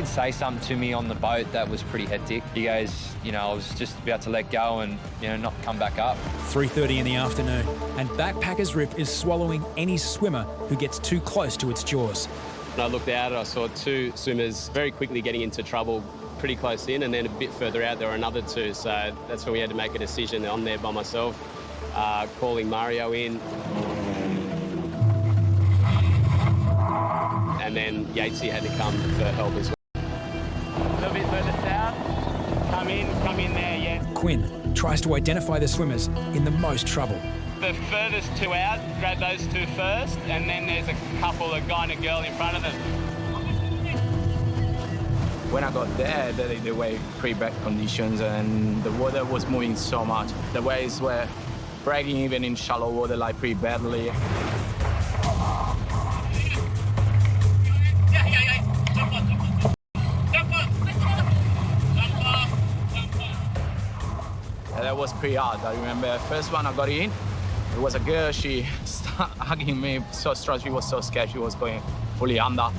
did say something to me on the boat that was pretty hectic. He goes, you know, I was just about to let go and, you know, not come back up. 3:30 in the afternoon, and Backpackers Rip is swallowing any swimmer who gets too close to its jaws. When I looked out, I saw two swimmers very quickly getting into trouble pretty close in, and then a bit further out there were another two. So that's when we had to make a decision. I'm there by myself, calling Mario in. And then Yatesy had to come for help as well. A little bit further south. Come in there, yeah. Quinn tries to identify the swimmers in the most trouble. The furthest two out, grab those two first, and then there's a couple, a guy and a girl in front of them. When I got there, they were pretty bad conditions and the water was moving so much. The waves were breaking even in shallow water like pretty badly. That was pretty hard. I remember first one I got in, it was a girl, she started hugging me so strong, she was so scared, she was going fully under.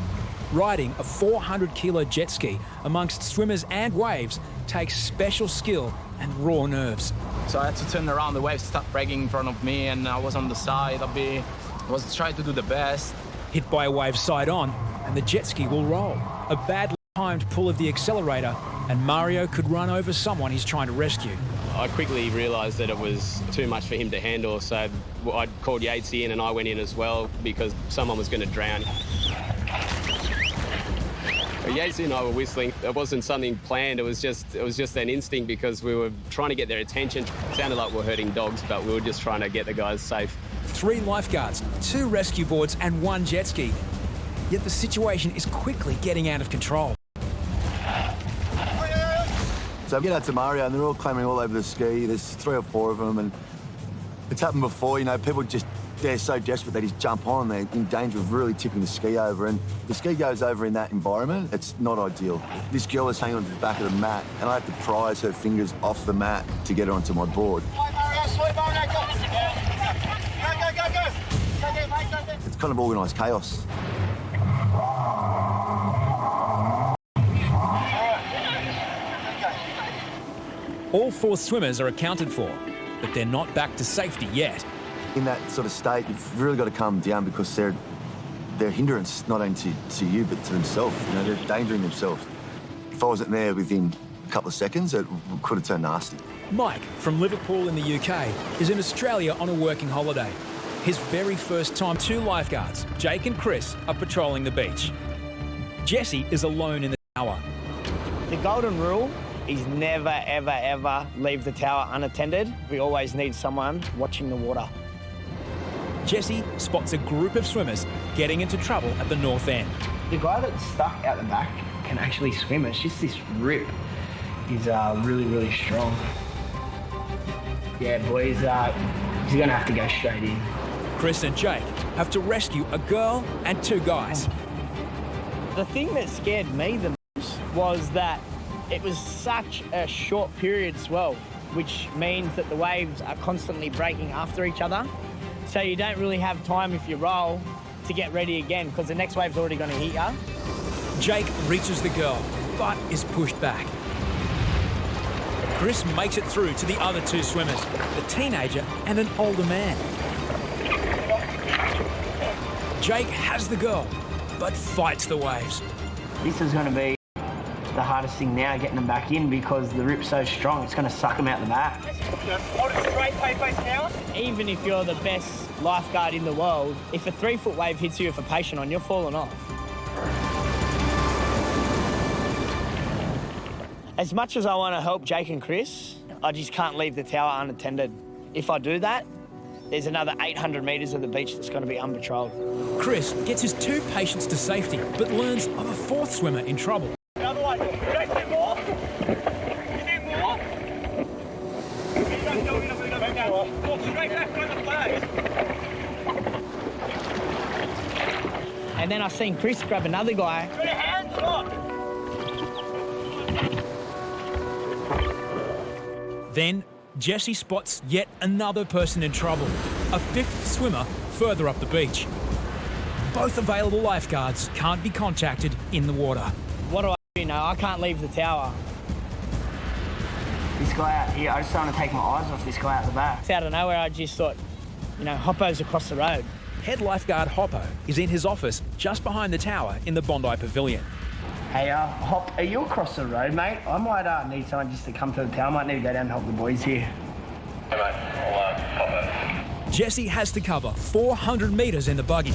Riding a 400-kilo jet ski amongst swimmers and waves takes special skill and raw nerves. So I had to turn around, the waves started breaking in front of me and I was on the side. I was trying to do the best. Hit by a wave side on and the jet ski will roll. A badly timed pull of the accelerator and Mario could run over someone he's trying to rescue. I quickly realised that it was too much for him to handle, so I called Yatesy in and I went in as well because someone was going to drown. Yatesy and I were whistling. It wasn't something planned. It was just an instinct because we were trying to get their attention. It sounded like we were hurting dogs, but we were just trying to get the guys safe. 3 lifeguards, 2 rescue boards and 1 jet ski. Yet the situation is quickly getting out of control. So I get out to Mario and they're all clambering all over the ski. There's 3 or 4 of them and it's happened before, you know, people they're so desperate they just jump on. They're in danger of really tipping the ski over, and the ski goes over in that environment. It's not ideal. This girl is hanging on to the back of the mat, and I have to prise her fingers off the mat to get her onto my board. It's kind of organised chaos. All 4 swimmers are accounted for, but they're not back to safety yet. In that sort of state, you've really got to calm down because they're a hindrance not only to you but to themselves. You know, they're endangering themselves. If I wasn't there within a couple of seconds, it could have turned nasty. Mike, from Liverpool in the UK, is in Australia on a working holiday. His very first time, 2 lifeguards, Jake and Chris, are patrolling the beach. Jesse is alone in the tower. The golden rule is never, ever, ever leave the tower unattended. We always need someone watching the water. Jesse spots a group of swimmers getting into trouble at the north end. The guy that's stuck out the back can actually swim. It's just this rip is really, really strong. Yeah, boys, he's going to have to go straight in. Chris and Jake have to rescue a girl and 2 guys. The thing that scared me the most was that it was such a short period swell, which means that the waves are constantly breaking after each other. So you don't really have time if you roll to get ready again because the next wave's already going to hit you. Jake reaches the girl, but is pushed back. Chris makes it through to the other 2 swimmers, a teenager and an older man. Jake has the girl, but fights the waves. This is going to be the hardest thing now, getting them back in because the rip's so strong, it's going to suck them out the back. Hold it straight, face now. Even if you're the best lifeguard in the world, if a 3-foot wave hits you with a patient on, you're falling off. As much as I want to help Jake and Chris, I just can't leave the tower unattended. If I do that, there's another 800 metres of the beach that's going to be unpatrolled. Chris gets his 2 patients to safety, but learns of a 4th swimmer in trouble. The other way. Jake, need more? You need more? Walk straight back on the flag. And then I seen Chris grab another guy. Put your hands up. Then Jesse spots yet another person in trouble, a 5th swimmer further up the beach. Both available lifeguards can't be contacted in the water. What do I do I can't leave the tower. This guy out here, I just don't want to take my eyes off this guy out the back. It's out of nowhere, I just thought, Hoppo's across the road. Head lifeguard Hoppo is in his office just behind the tower in the Bondi Pavilion. Hey, Hop, are you across the road, mate? I might need someone just to come to the tower. I might need to go down and help the boys here. Hey, mate, I'll pop over. Jesse has to cover 400 metres in the buggy.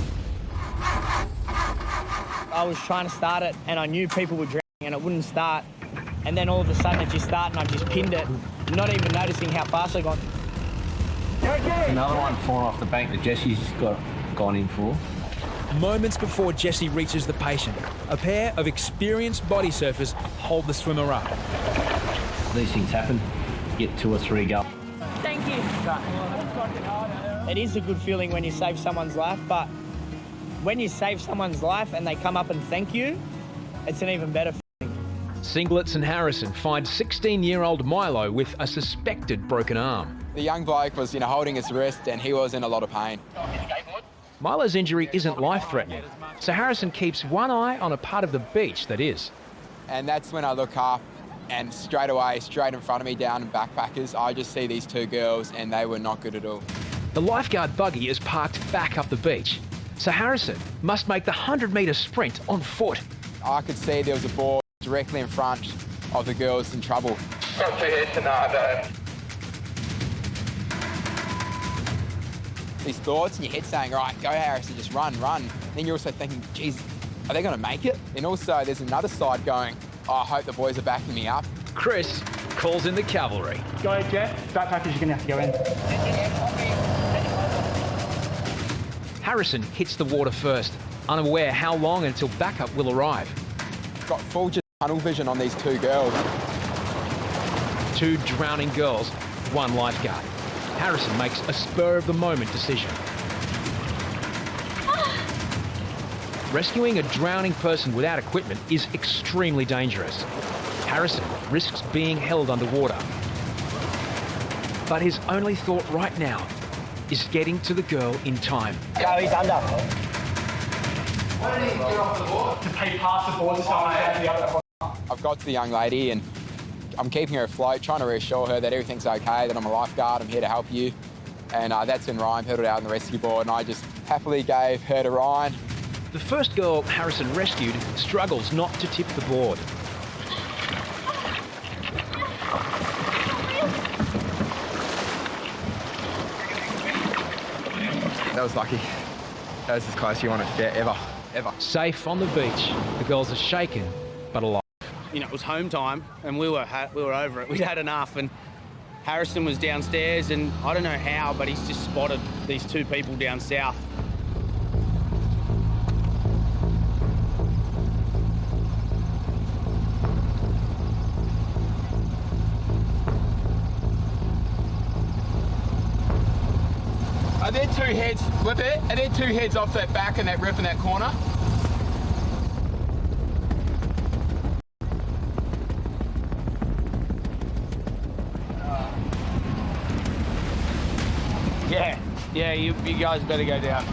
I was trying to start it and I knew people were drowning and it wouldn't start. And then all of a sudden it just started and I just pinned it, not even noticing how fast I got. Another one falling off the bank that Jesse's gone in for. Moments before Jesse reaches the patient, a pair of experienced body surfers hold the swimmer up. These things happen. Get 2 or 3 go. Thank you. It is a good feeling when you save someone's life, but when you save someone's life and they come up and thank you, it's an even better feeling. Singlets and Harrison find 16-year-old Milo with a suspected broken arm. The young bloke was, holding his wrist and he was in a lot of pain. Milo's injury isn't life-threatening, so Harrison keeps one eye on a part of the beach that is. And that's when I look up and straight away, straight in front of me down in backpackers, I just see these 2 girls and they were not good at all. The lifeguard buggy is parked back up the beach, so Harrison must make the 100-metre sprint on foot. I could see there was a board directly in front of the girls in trouble. Got 2 heads tonight, These thoughts in your head saying, right, go Harrison, just run. Then you're also thinking, geez, are they going to make it? And also there's another side going, oh, I hope the boys are backing me up. Chris calls in the cavalry. Go ahead, Jeff. Backpackers, you're going to have to go in. Harrison hits the water first, unaware how long until backup will arrive. Got full just tunnel vision on these 2 girls. 2 drowning girls, 1 lifeguard. Harrison makes a spur-of-the-moment decision. Rescuing a drowning person without equipment is extremely dangerous. Harrison risks being held underwater. But his only thought right now is getting to the girl in time. Go, he's under. Why didn't he get off the board? To pay past the board to someone down to the other. I've got to the young lady and I'm keeping her afloat, trying to reassure her that everything's okay, that I'm a lifeguard, I'm here to help you. And that's when Ryan pedalled out on the rescue board and I just happily gave her to Ryan. The first girl Harrison rescued struggles not to tip the board. That was lucky. That was as close as you wanted to get ever. Safe on the beach, the girls are shaken but alive. It was home time and we were over it. We'd had enough and Harrison was downstairs and I don't know how, but he's just spotted these 2 people down south. Are there 2 heads with it? Are there 2 heads off that back and that rip in that corner? Yeah, you guys better go down.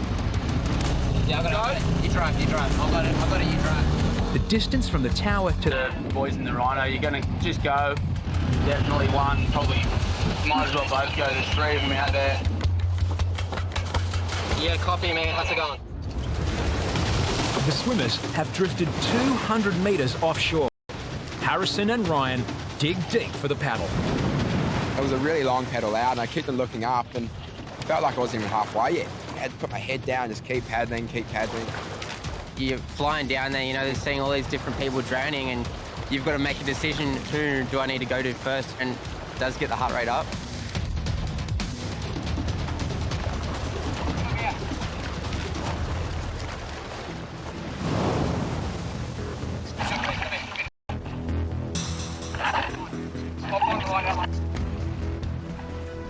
Yeah, I got it. You drive. I got it, you drive. The distance from the tower to The boys in the Rhino, you're going to just go. Definitely 1, probably might as well both go. There's 3 of them out there. Yeah, copy, man. How's it going? the swimmers have drifted 200 metres offshore. Harrison and Ryan dig deep for the paddle. It was a really long paddle out and I kept on looking up and felt like I wasn't even halfway yet. I had to put my head down, just keep paddling. You're flying down there, they're seeing all these different people drowning and you've got to make a decision, who do I need to go to first? And it does get the heart rate up.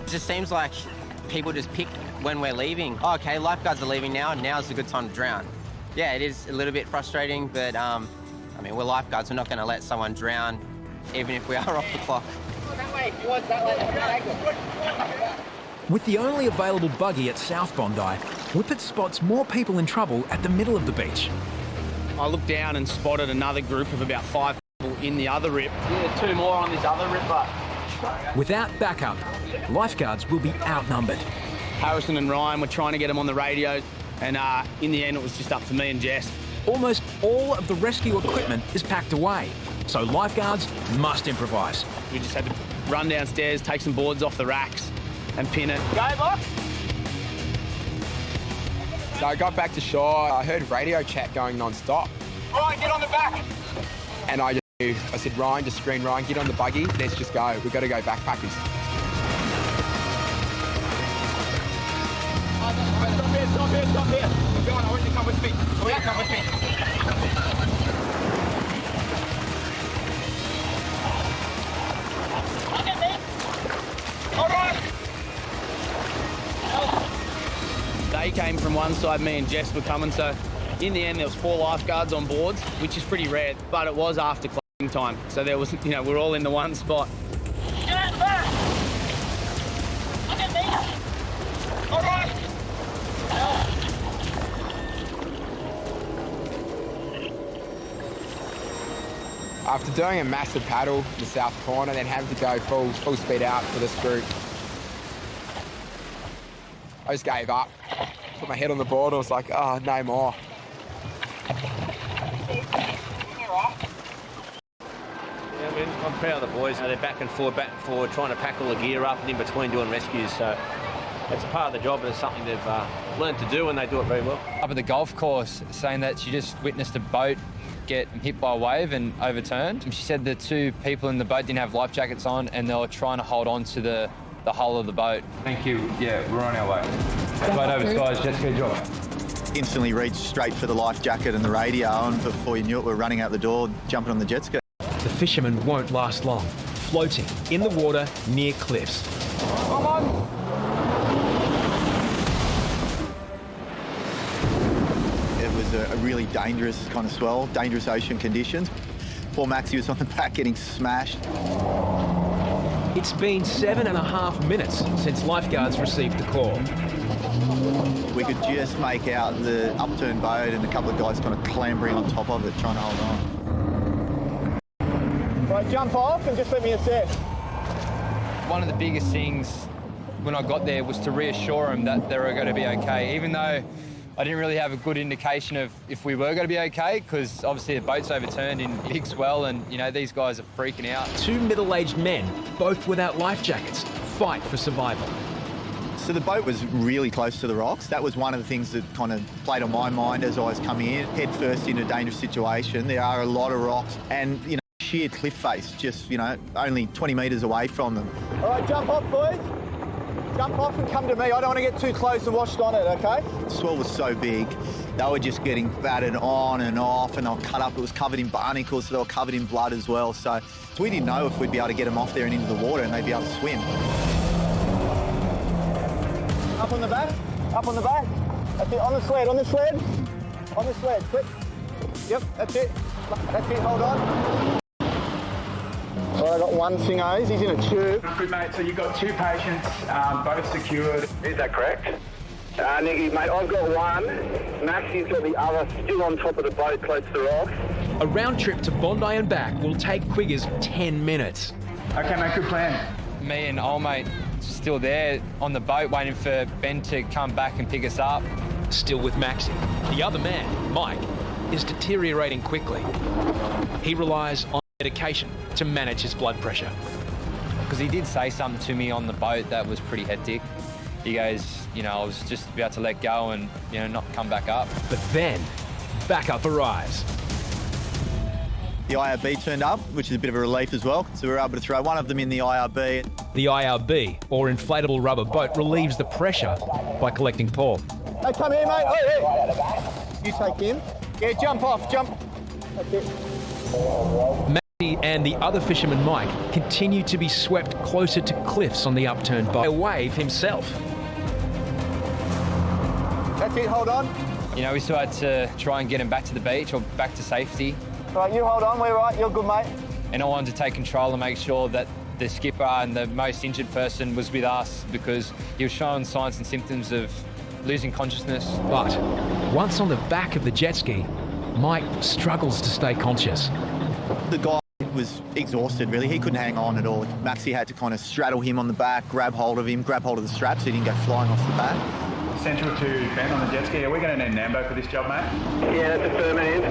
It just seems like people just pick when we're leaving. Oh, okay, lifeguards are leaving now, now's a good time to drown. Yeah, it is a little bit frustrating, but we're lifeguards, we're not going to let someone drown, even if we are off the clock. With the only available buggy at South Bondi, Whippet spots more people in trouble at the middle of the beach. I looked down and spotted another group of about 5 in the other rip. Yeah, 2 more on this other ripper. Without backup, lifeguards will be outnumbered. Harrison and Ryan were trying to get them on the radios, and in the end it was just up to me and Jess. Almost all of the rescue equipment is packed away, so lifeguards must improvise. We just had to run downstairs, take some boards off the racks and pin it. Go, box! So I got back to shore, I heard radio chat going non-stop. Ryan, get on the back! And I said, Ryan, just scream, Ryan, get on the buggy, let's just go. We've got to go backpackers. Stop here. Go on, I want you to come with me. Come with me. All right. They came from one side, me and Jess were coming, so in the end there was 4 lifeguards on boards, which is pretty rare, but it was after closing time, so there was, we're all in the one spot. Get out back! Look at me! All right! After doing a massive paddle in the south corner, then having to go full speed out for this group, I just gave up. Put my head on the board and was like, oh, no more. I'm proud of the boys. They're back and forward, trying to pack all the gear up and in between doing rescues. So it's part of the job and it's something they've learned to do and they do it very well. Up at the golf course, saying that she just witnessed a boat get hit by a wave and overturned. She said the 2 people in the boat didn't have life jackets on and they were trying to hold on to the hull of the boat. Thank you. Yeah, we're on our way. Boat over, guys. Jet ski job. Instantly reached straight for the life jacket and the radio, and before you knew it, we're running out the door, jumping on the jet ski. The fishermen won't last long, floating in the water near cliffs. Come on! It was a really dangerous kind of swell, dangerous ocean conditions. Poor Maxie was on the back getting smashed. It's been 7.5 minutes since lifeguards received the call. We could just make out the upturned boat and a couple of guys kind of clambering on top of it, trying to hold on. Right, jump off and just let me assess. One of the biggest things when I got there was to reassure them that they were going to be okay, even though I didn't really have a good indication of if we were going to be okay, because obviously the boat's overturned in big swell and, these guys are freaking out. 2 middle-aged men, both without life jackets, fight for survival. So the boat was really close to the rocks. That was one of the things that kind of played on my mind as I was coming in. Head first in a dangerous situation. There are a lot of rocks and, sheer cliff face, just, only 20 metres away from them. All right, jump off, boys. Jump off and come to me. I don't want to get too close and washed on it, okay? The swell was so big, they were just getting battered on and off, and they were cut up. It was covered in barnacles, so they were covered in blood as well. So we didn't know if we'd be able to get them off there and into the water and they'd be able to swim. Up on the back, up on the back. That's it, on the sled, quick. Yep, that's it, hold on. All right, I got one Singos, he's in a tube. Good, mate, so you've got 2 patients, both secured. Is that correct? Nicky, mate, I've got one. Maxie's got the other still on top of the boat close to the rocks. A round trip to Bondi and back will take Quiggers 10 minutes. Okay, mate, good plan. Me and old mate still there on the boat waiting for Ben to come back and pick us up. Still with Maxie. The other man, Mike, is deteriorating quickly. He relies on medication to manage his blood pressure. Because he did say something to me on the boat that was pretty hectic. He goes, I was just about to let go and, not come back up. But then, backup arrives. The IRB turned up, which is a bit of a relief as well. So we were able to throw one of them in the IRB. The IRB, or inflatable rubber boat, relieves the pressure by collecting Paul. Hey, come here, mate. Hey. You take him. Yeah, jump off, jump. That's it. Maxie and the other fisherman, Mike, continue to be swept closer to cliffs on the upturned boat. A wave himself. That's it, hold on. We still had to try and get him back to the beach or back to safety. Right, you hold on, we're right, you're good, mate. And I wanted to take control and make sure that the skipper and the most injured person was with us because he was showing signs and symptoms of losing consciousness. But once on the back of the jet ski, Mike struggles to stay conscious. The guy was exhausted, really. He couldn't hang on at all. Maxie had to kind of straddle him on the back, grab hold of the straps so he didn't go flying off the back. Central to Ben on the jet ski. Are we going to need Nambo for this job, mate? Yeah, that's affirmative.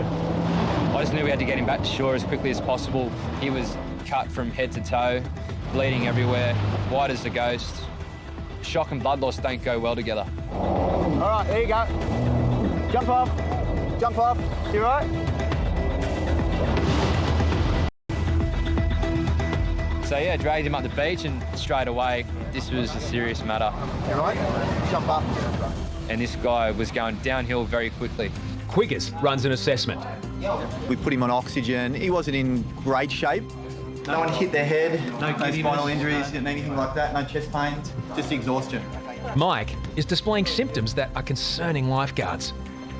I just knew we had to get him back to shore as quickly as possible. He was cut from head to toe, bleeding everywhere, white as a ghost. Shock and blood loss don't go well together. All right, there you go. Jump off. Jump off. You all right? So yeah, dragged him up the beach and straight away, this was a serious matter. You all right? Jump up. And this guy was going downhill very quickly. Quiggers runs an assessment. We put him on oxygen. He wasn't in great shape. No one hit their head, no spinal injuries, anything like that, no chest pains, just exhaustion. Mike is displaying symptoms that are concerning lifeguards.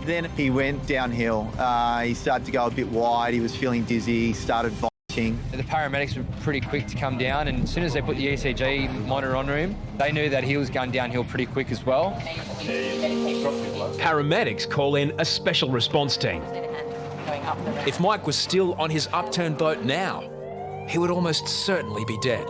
Then he went downhill. He started to go a bit wide. He was feeling dizzy. He started vomiting. The paramedics were pretty quick to come down, and as soon as they put the ECG monitor on him, they knew that he was going downhill pretty quick as well. Paramedics call in a special response team. If Mike was still on his upturned boat now, he would almost certainly be dead.